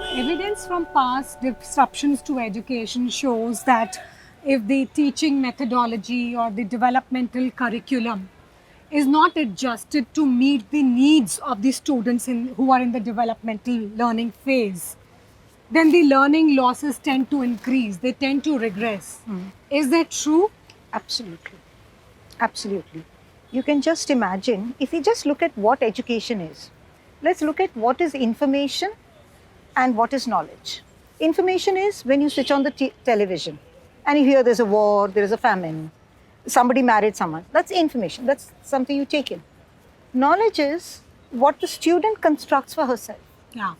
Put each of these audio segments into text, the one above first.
Evidence from past disruptions to education shows that if the teaching methodology or the developmental curriculum is not adjusted to meet the needs of the students who are in the developmental learning phase, then the learning losses tend to increase, they tend to regress. Is that true? Absolutely. Absolutely. You can just imagine, if we just look at what education is, let's look at what is information and what is knowledge. Information is when you switch on the television and you hear there's a war, there is a famine, somebody married someone. That's information. That's something you take in. Knowledge is what the student constructs for herself. Yeah.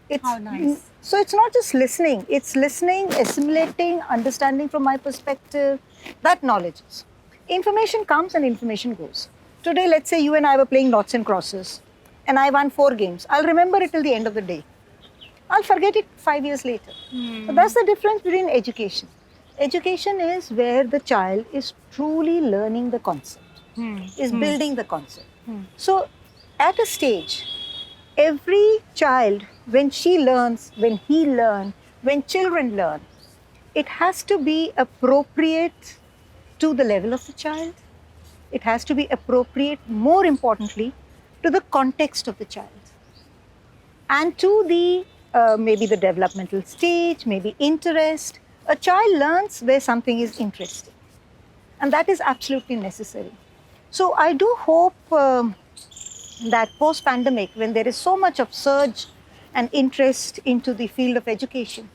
It's, How nice. So it's not just listening, it's listening, assimilating, understanding from my perspective. That knowledge is. Information comes and information goes. Today, let's say you and I were playing noughts and crosses and I won 4 games. I'll remember it till the end of the day. I'll forget it 5 years later. So that's the difference between education. Education is where the child is truly learning the concept, is building the concept. So at a stage, every child, when she learns, when he learns, when children learn, it has to be appropriate to the level of the child. It has to be appropriate, more importantly, to the context of the child and to the maybe the developmental stage, maybe interest. A child learns where something is interesting, and that is absolutely necessary. So I do hope that post-pandemic, when there is so much of surge and interest into the field of education,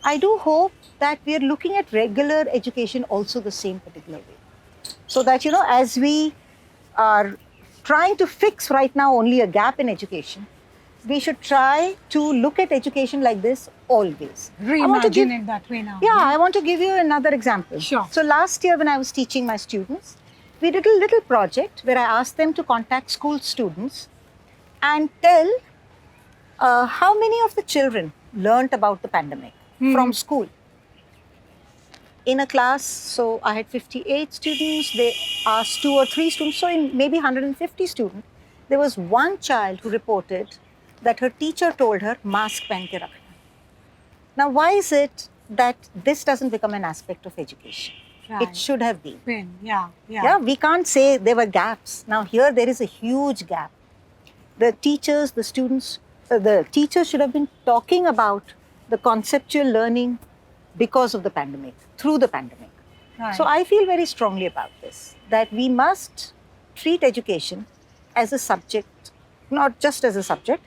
I do hope that we are looking at regular education also the same particular way. So that, you know, as we are trying to fix right now only a gap in education, we should try to look at education like this always. Reimagine it that way now. Yeah, I want to give you another example. Sure. So last year when I was teaching my students, we did a little project where I asked them to contact school students and tell how many of the children learnt about the pandemic from school. In a class, so I had 58 students, they asked 2 or 3 students, so in maybe 150 students, there was one child who reported that her teacher told her, mask pehen ke rakhna. Now, why is it that this doesn't become an aspect of education? Right. It should have been. Yeah. We can't say there were gaps. Now, here there is a huge gap. The teachers, the students, the teachers should have been talking about the conceptual learning because of the pandemic, through the pandemic. Right. So I feel very strongly about this, that we must treat education as a subject, not just as a subject,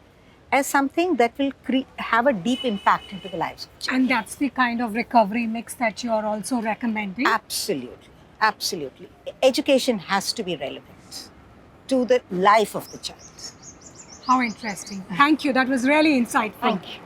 as something that will have a deep impact into the lives of children. And that's the kind of recovery mix that you're also recommending? Absolutely, absolutely. Education has to be relevant to the life of the child. How interesting. Thank you. That was really insightful. Thank you.